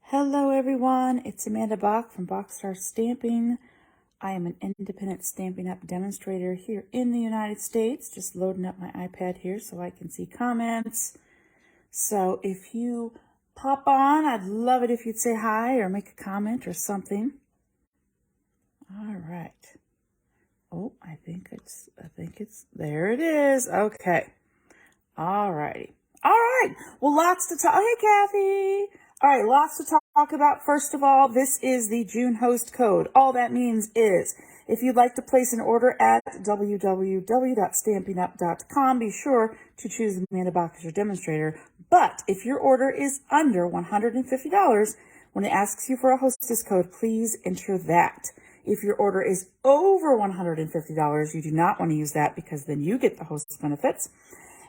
Hello everyone, it's Amanda Bach from Boxstar Stamping. I am an independent Stampin' Up! Demonstrator here in the United States. Just loading up my iPad here so I can see comments. So if you pop on, I'd love it if you'd say hi or make a comment or something. All right. Oh, I think it's, there it is. Okay. All righty. All right. Well, lots to talk. Hey, Kathy. All right, lots to talk about. First of all, this is the June host code. All that means is if you'd like to place an order at www.stampinup.com, be sure to choose Amanda Bach as your demonstrator. But if your order is under $150, when it asks you for a hostess code, please enter that. If your order is over $150, you do not want to use that because then you get the hostess benefits.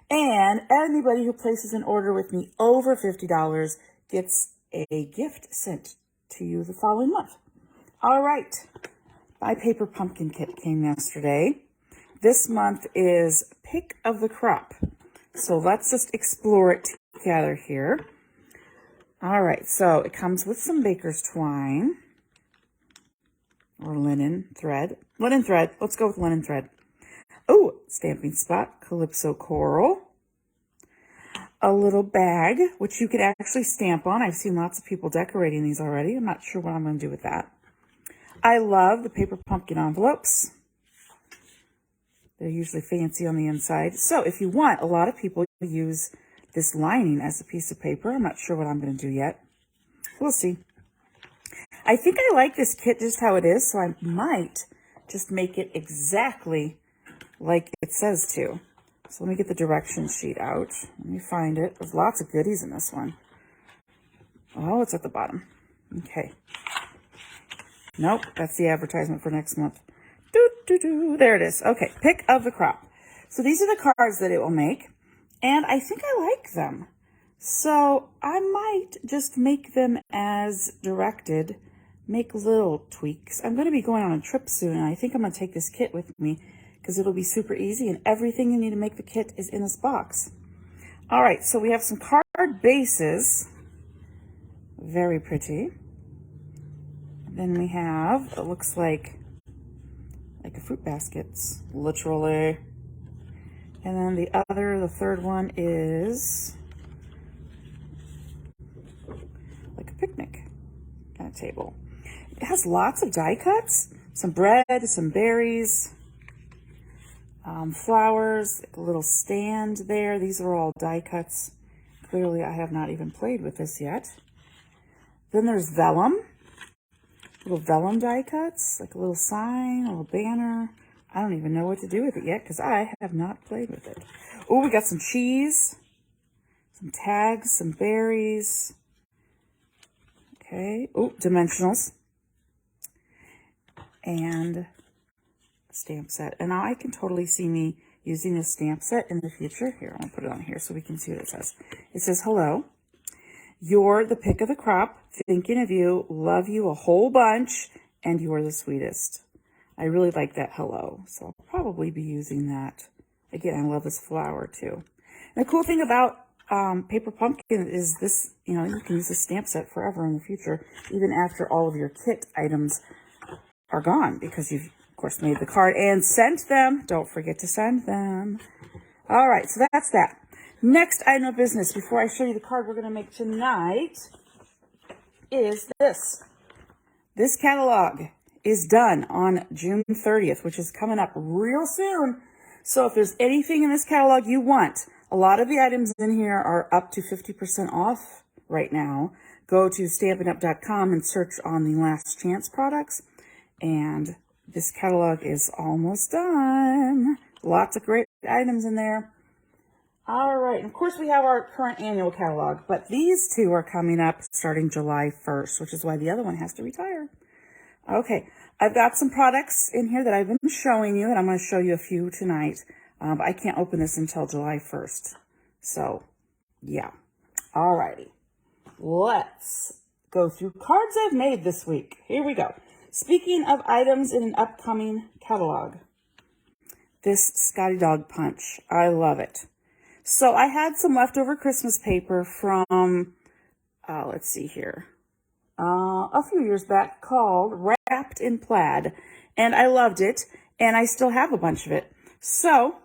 And anybody who places an order with me over $50 gets a gift sent to you the following month. All right. My paper pumpkin kit came yesterday. This month is Pick of the Crop. So let's just explore it together here. All right. So it comes with some baker's twine or linen thread. Linen thread. Let's go with linen thread. Oh, stamping spot, Calypso coral. A little bag, which you could actually stamp on. I've seen lots of people decorating these already. I'm not sure what I'm going to do with that. I love the paper pumpkin envelopes. They're usually fancy on the inside. So if you want, a lot of people use this lining as a piece of paper. I'm not sure what I'm going to do yet. We'll see. I think I like this kit just how it is, so I might just make it exactly like it says to. So let me get the direction sheet out. Let me find it. There's lots of goodies in this one. Oh, it's at the bottom. Okay. Nope, that's the advertisement for next month. There it is. Okay, Pick of the Crop. So these are the cards that it will make, and I think I like them. So I might just make them as directed, make little tweaks. I'm going to be going on a trip soon, and I think I'm going to take this kit with me because it'll be super easy, and everything you need to make the kit is in this box. All right, so we have some card bases. Very pretty. Then we have, it looks like a fruit baskets, literally. And then the third one is like a picnic kind of table. It has lots of die cuts, some bread, some berries, flowers, a little stand there. These are all die cuts. Clearly, I have not even played with this yet. Then there's vellum, little vellum die cuts, like a little sign, a little banner. I don't even know what to do with it yet because I have not played with it. Oh, we got some cheese, some tags, some berries. Okay. Oh, dimensionals. And stamp set. And now I can totally see me using this stamp set in the future. Here, I'm going to put it on here so we can see what it says. It says, hello, you're the pick of the crop, thinking of you, love you a whole bunch, and you are the sweetest. I really like that hello, so I'll probably be using that. Again, I love this flower too. And the cool thing about paper pumpkin is this, you can use this stamp set forever in the future, even after all of your kit items are gone, because you've of course made the card and sent them. Don't forget to send them. All right, so that's that. Next item of business before I show you the card we're going to make tonight is this. This catalog is done on June 30th, which is coming up real soon. So if there's anything in this catalog you want, a lot of the items in here are up to 50% off right now. Go to stampinup.com and search on the last chance products, and this catalog is almost done. Lots of great items in there. All right, and of course we have our current annual catalog, but these two are coming up starting July 1st, which is why the other one has to retire. Okay, I've got some products in here that I've been showing you, and I'm going to show you a few tonight. But I can't open this until July 1st. So, yeah. All righty. Let's go through cards I've made this week. Here we go. Speaking of items in an upcoming catalog, this Scottie Dog Punch. I love it. So I had some leftover Christmas paper from, let's see here. a few years back called Wrapped in Plaid. And I loved it, and I still have a bunch of it. So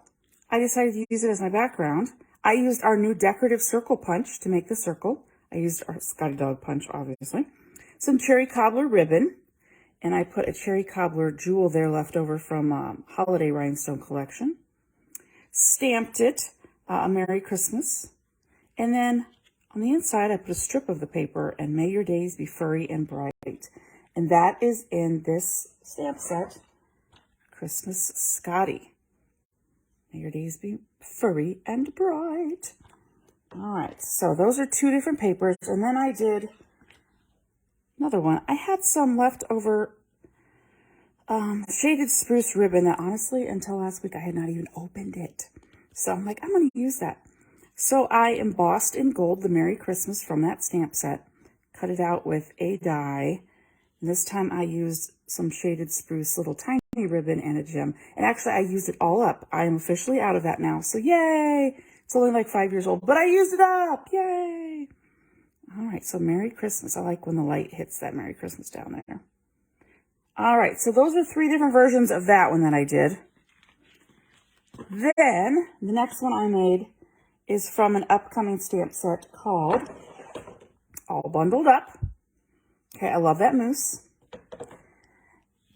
I decided to use it as my background. I used our new decorative circle punch to make the circle. I used our Scottie dog punch, obviously. Some cherry cobbler ribbon, and I put a cherry cobbler jewel there left over from Holiday Rhinestone Collection. Stamped it, a Merry Christmas. And then on the inside, I put a strip of the paper, and May Your Days Be Furry and Bright. And that is in this stamp set, Christmas Scottie. May your days be furry and bright. All right, so those are two different papers. And then I did another one. I had some leftover shaded spruce ribbon that honestly, until last week, I had not even opened it. So I'm like, I'm going to use that. So I embossed in gold the Merry Christmas from that stamp set, cut it out with a die. And this time I used some shaded spruce, little tiny ribbon and a gem. And actually I used it all up. I am officially out of that now. So yay! It's only like 5 years old, but I used it up. Yay! All right, so Merry Christmas. I like when the light hits that Merry Christmas down there. All right, so those are 3 different versions of that one that I did. Then the next one I made is from an upcoming stamp set called All Bundled Up. Okay, I love that mousse.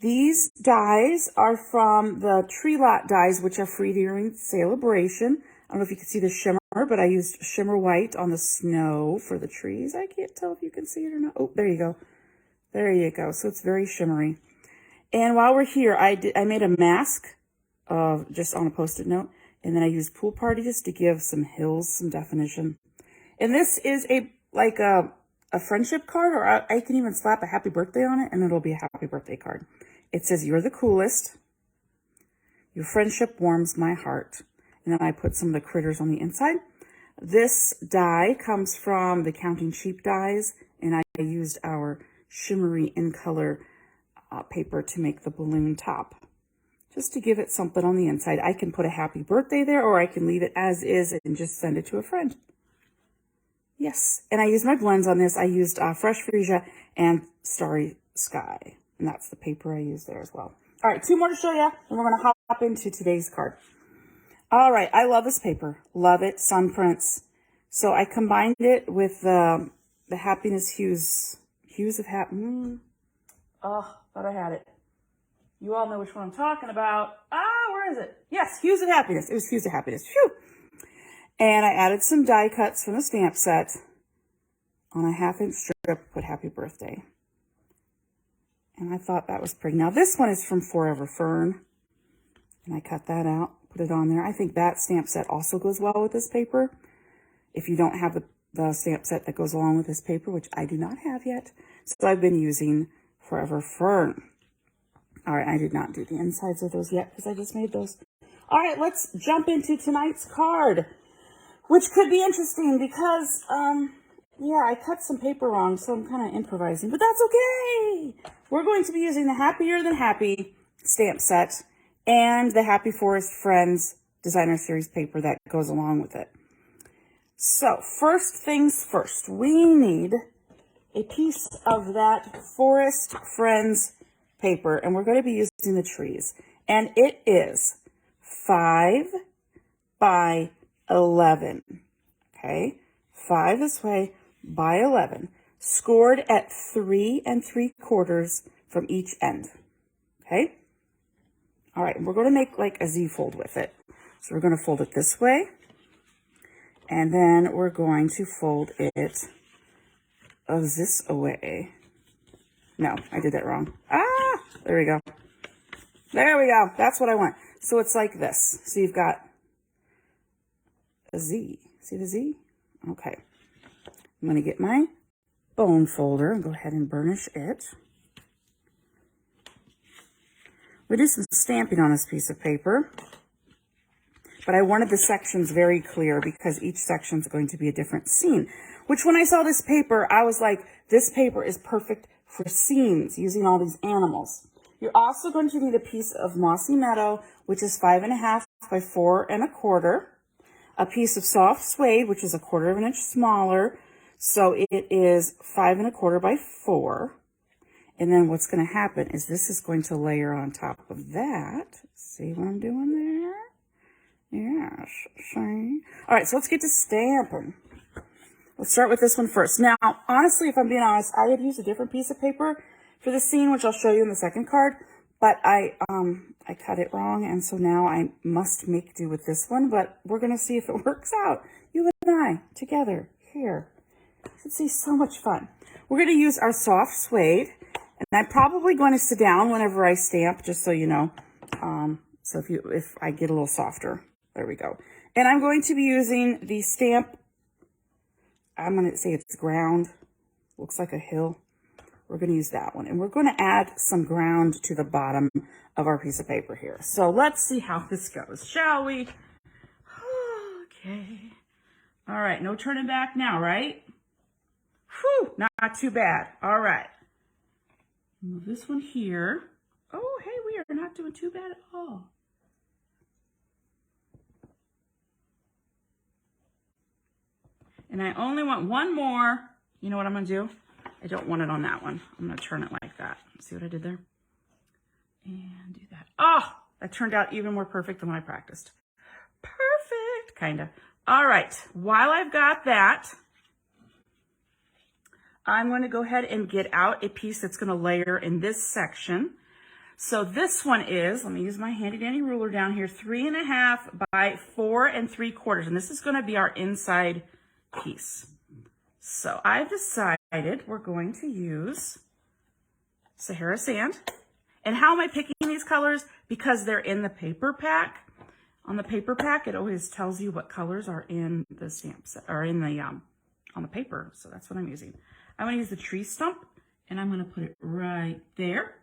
These dies are from the Tree Lot dies, which are free during celebration. I don't know if you can see the shimmer, but I used shimmer white on the snow for the trees. I can't tell if you can see it or not. Oh, there you go. There you go. So it's very shimmery. And while we're here, I made a mask of just on a Post-it note, and then I used Pool Party just to give some hills some definition. And this is a friendship card, or I can even slap a happy birthday on it, and it'll be a happy birthday card. It says, "You're the coolest. Your friendship warms my heart." And then I put some of the critters on the inside. This die comes from the Counting Sheep dies, and I used our shimmery in color paper to make the balloon top, just to give it something on the inside. I can put a happy birthday there, or I can leave it as is and just send it to a friend. Yes, and I used my blends on this. I used Fresh Freesia and Starry Sky, and that's the paper I used there as well. All right, 2 more to show you, and we're going to hop into today's card. All right, I love this paper. Love it, Sun Prints. So I combined it with the Happiness Hues of Happiness. Oh, thought I had it. You all know which one I'm talking about. Where is it? Yes, Hues of Happiness. It was Hues of Happiness. Phew. And I added some die cuts from the stamp set on a 1/2-inch strip, put Happy Birthday. And I thought that was pretty. Now this one is from Forever Fern. And I cut that out, put it on there. I think that stamp set also goes well with this paper. If you don't have the stamp set that goes along with this paper, which I do not have yet. So I've been using Forever Fern. All right, I did not do the insides of those yet because I just made those. All right, let's jump into tonight's card, which could be interesting because, yeah, I cut some paper wrong, so I'm kind of improvising, but that's okay. We're going to be using the Happier Than Happy stamp set and the Happy Forest Friends Designer Series paper that goes along with it. So first things first, we need a piece of that Forest Friends paper, and we're going to be using the trees. And it is 5 by 11. Okay, 5 this way by 11, scored at 3 3/4 from each end. Okay. All right, we're going to make like a Z fold with it. So we're going to fold it this way, and then we're going to fold it this away. No, I did that wrong. There we go. There we go. That's what I want. So it's like this. So you've got a Z. See the Z? Okay. I'm going to get my bone folder and go ahead and burnish it. We do some stamping on this piece of paper, but I wanted the sections very clear because each section is going to be a different scene, which when I saw this paper, I was like, this paper is perfect for scenes using all these animals. You're also going to need a piece of Mossy Meadow, which is 5.5 by 4 1/4, a piece of soft suede, which is 1/4 inch smaller, So it is 5 1/4 by 4. And then what's going to happen is this is going to layer on top of that. See what I'm doing there? Yes, see? All right, so let's get to stamping. Let's start with this one first. Now, honestly, if I'm being honest, I would use a different piece of paper for the scene, which I'll show you in the second card. But I cut it wrong, and so now I must make do with this one. But we're going to see if it works out. You and I together here. It's be so much fun. We're going to use our soft suede, and I'm probably going to sit down whenever I stamp, just so you know. So if I get a little softer, there we go. And I'm going to be using the stamp. I'm going to say it's ground. Looks like a hill. We're going to use that one. And we're going to add some ground to the bottom of our piece of paper here. So let's see how this goes, shall we? Okay. All right. No turning back now, right? Whew. Not too bad. All right. Move this one here. Oh, hey, we are not doing too bad at all. And I only want one more. You know what I'm going to do? I don't want it on that one. I'm going to turn it like that. See what I did there? And do that. Oh, that turned out even more perfect than when I practiced. Perfect, kind of. All right, while I've got that, I'm going to go ahead and get out a piece that's going to layer in this section. So this one is, let me use my handy dandy ruler down here, 3 1/2 by 4 3/4. And this is going to be our inside piece. So I've decided we're going to use Sahara sand. And how am I picking these colors? Because they're in the paper pack. On the paper pack, it always tells you what colors are in the stamps or in the on the paper. So that's what I'm using. I'm going to use the tree stump, and I'm going to put it right there.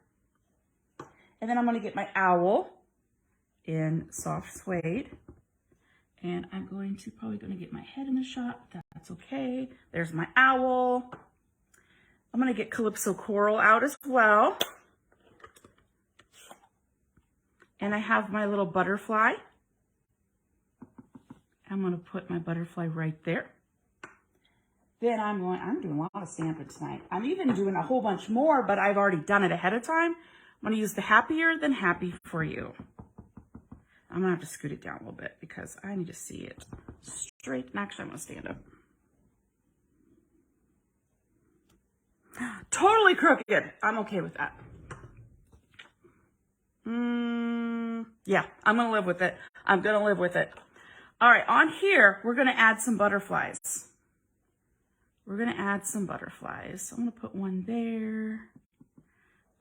And then I'm going to get my owl in soft suede. And I'm probably going to get my head in the shot. That's okay. There's my owl. I'm going to get Calypso coral out as well. And I have my little butterfly. I'm going to put my butterfly right there. Then I'm doing a lot of stamping tonight. I'm even doing a whole bunch more, but I've already done it ahead of time. I'm going to use the Happier Than Happy for You. I'm going to have to scoot it down a little bit because I need to see it straight. Actually, I'm going to stand up. Totally crooked. I'm okay with that. Yeah, I'm going to live with it. I'm going to live with it. All right, on here, we're going to add some butterflies. We're going to add some butterflies. So I'm going to put one there,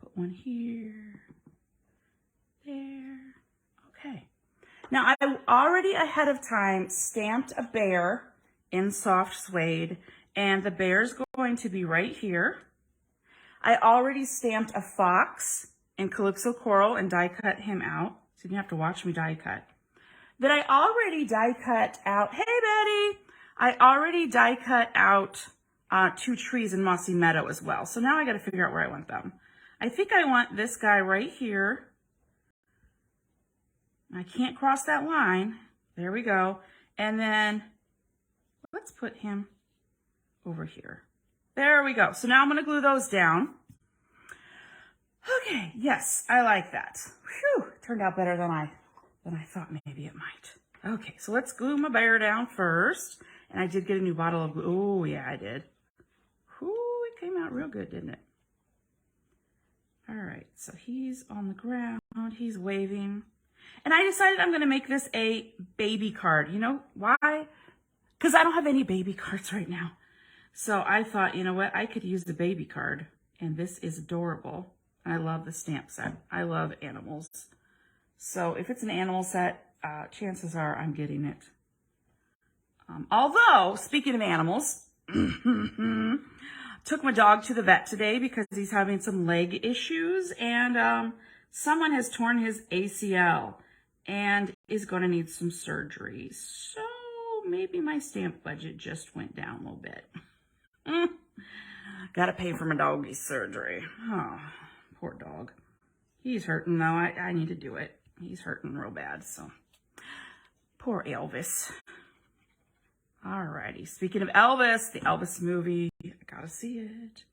put one here, there. Okay. Now, I already ahead of time stamped a bear in soft suede, and the bear's going to be right here. I already stamped a fox in Calypso coral and die cut him out, so you didn't have to watch me die cut. Then I already die cut out, hey Betty, I already die cut out 2 trees in Mossy Meadow as well. So now I got to figure out where I want them. I think I want this guy right here. I can't cross that line. There we go. And then let's put him over here. There we go. So now I'm going to glue those down. Okay, yes, I like that. Whew, turned out better than I thought maybe it might. Okay, so let's glue my bear down first. And I did get a new bottle of glue. Oh, yeah, I did. Whew, it came out real good, didn't it? All right, so he's on the ground. He's waving. And I decided I'm going to make this a baby card. You know why? Because I don't have any baby cards right now. So I thought, you know what? I could use the baby card. And this is adorable. I love the stamp set. I love animals. So if it's an animal set, chances are I'm getting it. Although, speaking of animals, took my dog to the vet today because he's having some leg issues. And someone has torn his ACL and is going to need some surgery. So maybe my stamp budget just went down a little bit. Got to pay for my doggy's surgery. Oh, poor dog. He's hurting though. I need to do it. He's hurting real bad. So poor Elvis. Alrighty, speaking of Elvis, the Elvis movie, I gotta see it.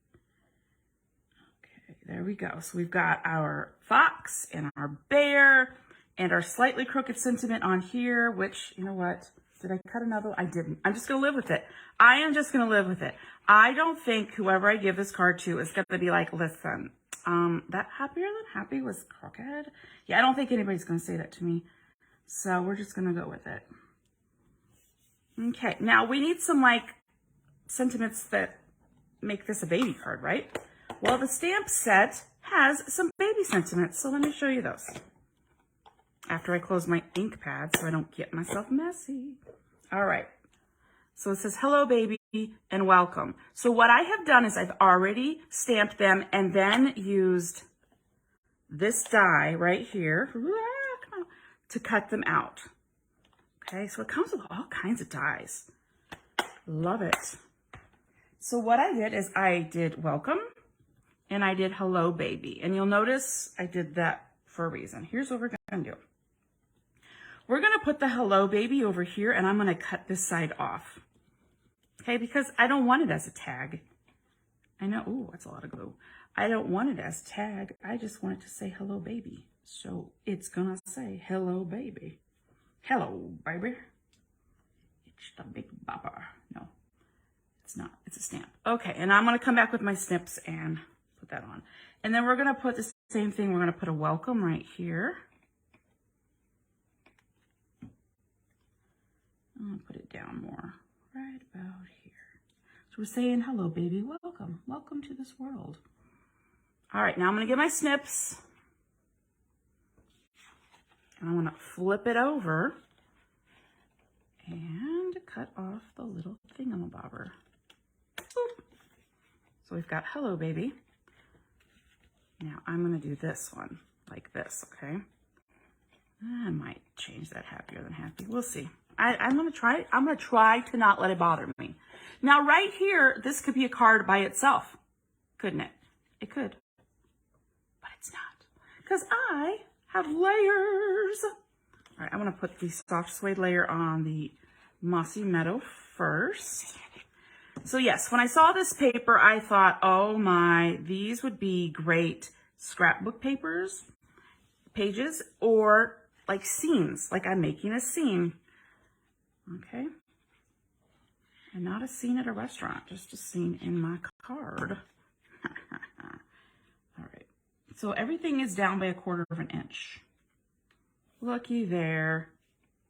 Okay, there we go. So we've got our fox and our bear and our slightly crooked sentiment on here, which, you know what? Did I cut another one? I didn't. I'm just gonna live with it. I am just gonna live with it. I don't think whoever I give this card to is gonna be like, listen, that happier than happy was crooked. Yeah, I don't think anybody's gonna say that to me. So we're just gonna go with it. Okay, now we need some like sentiments that make this a baby card, right? Well, the stamp set has some baby sentiments, so let me show you those. After I close my ink pad so I don't get myself messy. All right, so it says, hello, baby, and welcome. So what I have done is I've already stamped them and then used this die right here to cut them out. Okay, so it comes with all kinds of dies. Love it. So what I did is I did welcome and I did hello, baby. And you'll notice I did that for a reason. Here's what we're gonna do. We're gonna put the hello, baby over here and I'm gonna cut this side off. Okay, because I don't want it as a tag. I know, ooh, that's a lot of glue. I don't want it as tag. I just want it to say hello, baby. So it's gonna say hello, baby. Hello, baby. It's the big bopper. No, it's not. It's a stamp. Okay, and I'm going to come back with my snips and put that on. And then we're going to put the same thing. We're going to put a welcome right here. I'm going to put it down more. Right about here. So we're saying, hello, baby. Welcome. Welcome to this world. All right, now I'm going to get my snips. I want to flip it over and cut off the little thingamabobber. Boop. So we've got hello, baby. Now I'm going to do this one like this, okay? I might change that happier than happy. We'll see. I'm going to try. I'm going to try to not let it bother me. Now right here, this could be a card by itself, couldn't it? It could, but it's not because I have layers. All right, I'm gonna put the soft suede layer on the Mossy Meadow first. So yes, when I saw this paper, I thought, oh my, these would be great scrapbook pages, or like scenes, like I'm making a scene, okay? And not a scene at a restaurant, just a scene in my card. All right. So everything is down by 1/4 of an inch. Looky there.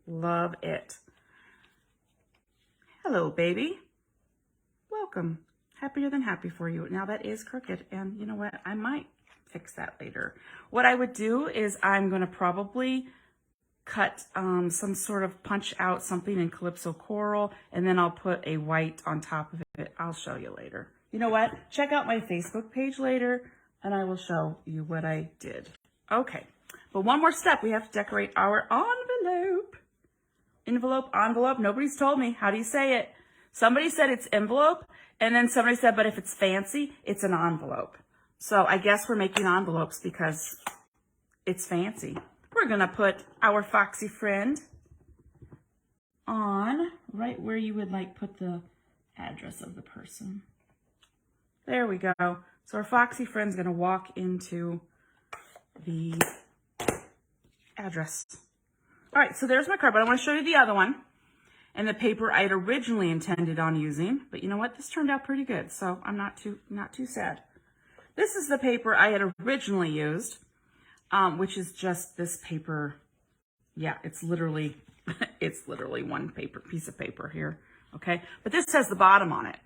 Love it. Hello, baby. Welcome. Happier than happy for you. Now that is crooked, and you know what? I might fix that later. What I would do is I'm going to probably cut some sort of punch out something in Calypso Coral, and then I'll put a white on top of it. I'll show you later. You know what? Check out my Facebook page later, and I will show you what I did. Okay, but one more step. We have to decorate our envelope. Envelope. Nobody's told me. How do you say it? Somebody said it's envelope, and then somebody said, but if it's fancy, it's an envelope. So I guess we're making envelopes because it's fancy. We're going to put our foxy friend on right where you would like put the address of the person. There we go. So our foxy friend's going to walk into the address. All right, so there's my card, but I want to show you the other one and the paper I had originally intended on using. But you know what? This turned out pretty good, so I'm not too sad. This is the paper I had originally used, which is just this paper. Yeah, it's literally one piece of paper here. Okay, but this has the bottom on it.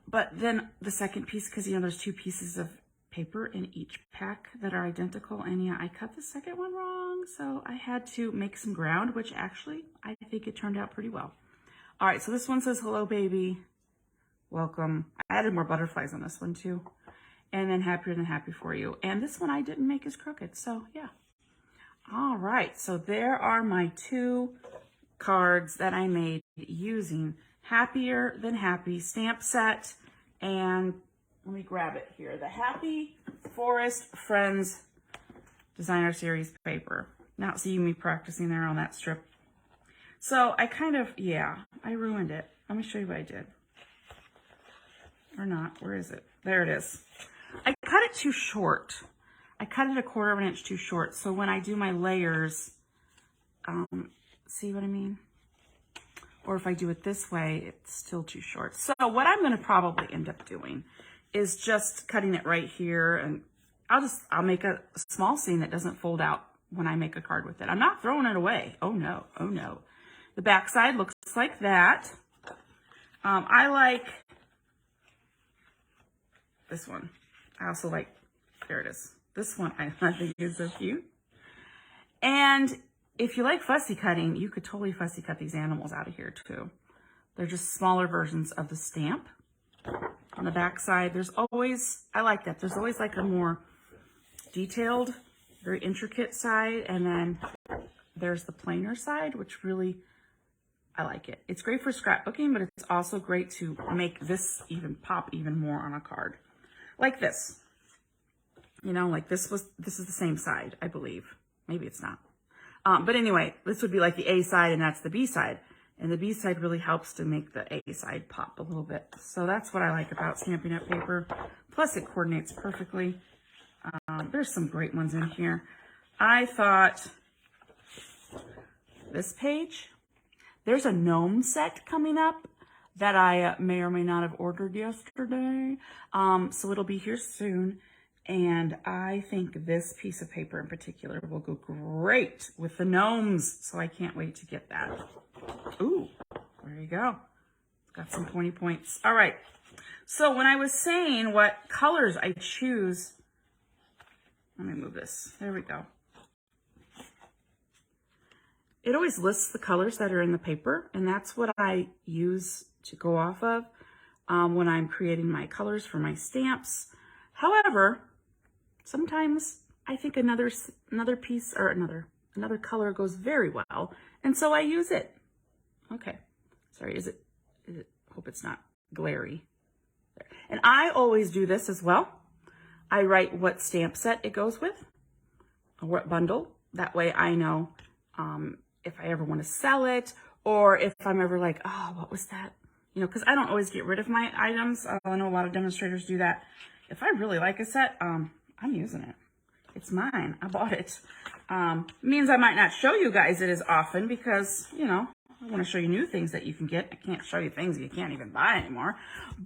But then the second piece, because you know there's 2 pieces of paper in each pack that are identical, and yeah, I cut the second one wrong, so I had to make some ground, which actually I think it turned out pretty well. All right, so this one says hello, baby, welcome. I added more butterflies on this one too, and then happier than happy for you. And this one I didn't make as crooked, so yeah. All right, so there are my 2 cards that I made using Happier Than Happy stamp set, and let me grab it here. The Happy Forrest Friends Designer Series paper. Not seeing me practicing there on that strip. So I kind of, yeah, I ruined it. Let me show you what I did. Or not, where is it? There it is. I cut it too short. I cut it 1/4 of an inch too short. So when I do my layers, see what I mean? Or if I do it this way, it's still too short. So what I'm gonna probably end up doing is just cutting it right here, and I'll make a small seam that doesn't fold out when I make a card with it. I'm not throwing it away. Oh no, oh no. The back side looks like that. I like this one. I also like, there it is. This one I think is so cute. And if you like fussy cutting, you could totally fussy cut these animals out of here too. They're just smaller versions of the stamp. On the back side, there's always, I like that. There's always like a more detailed, very intricate side. And then there's the plainer side, which really, I like it. It's great for scrapbooking, but it's also great to make this even pop even more on a card. Like this. You know, like this is the same side, I believe. Maybe it's not. But anyway, this would be like the A side and that's the B side. And the B side really helps to make the A side pop a little bit. So that's what I like about Stampin' Up! Paper. Plus it coordinates perfectly. There's some great ones in here. I thought this page, there's a gnome set coming up that I may or may not have ordered yesterday. So it'll be here soon. And I think this piece of paper in particular will go great with the gnomes. So I can't wait to get that. Ooh, there you go. Got some pointy points. All right. So when I was saying what colors I choose, let me move this. There we go. It always lists the colors that are in the paper, and that's what I use to go off of when I'm creating my colors for my stamps. However, sometimes I think another piece or another color goes very well, and so I use it. Okay, sorry, is it, hope it's not glary. There. And I always do this as well. I write what stamp set it goes with, or what bundle. That way I know if I ever want to sell it, or if I'm ever like, oh, what was that? You know, because I don't always get rid of my items. I know a lot of demonstrators do that. If I really like a set, I'm using it. It's mine. I bought it. Means I might not show you guys it as often because, you know, I want to show you new things that you can get. I can't show you things you can't even buy anymore.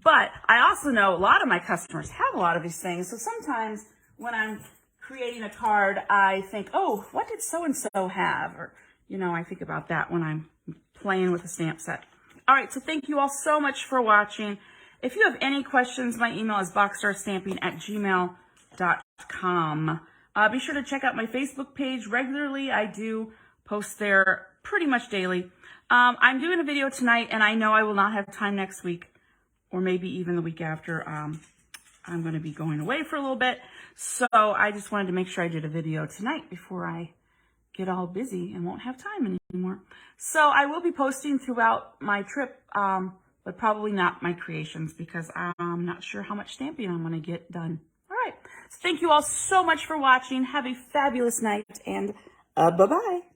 But I also know a lot of my customers have a lot of these things. So sometimes when I'm creating a card, I think, oh, what did so-and-so have? Or, you know, I think about that when I'm playing with a stamp set. All right, so thank you all so much for watching. If you have any questions, my email is boxstarstamping@gmail.com. Be sure to check out my Facebook page regularly. I do post there pretty much daily. I'm doing a video tonight, and I know I will not have time next week, or maybe even the week after. I'm going to be going away for a little bit, so I just wanted to make sure I did a video tonight before I get all busy and won't have time anymore. So I will be posting throughout my trip, but probably not my creations because I'm not sure how much stamping I'm going to get done. All right. So thank you all so much for watching. Have a fabulous night, and bye-bye.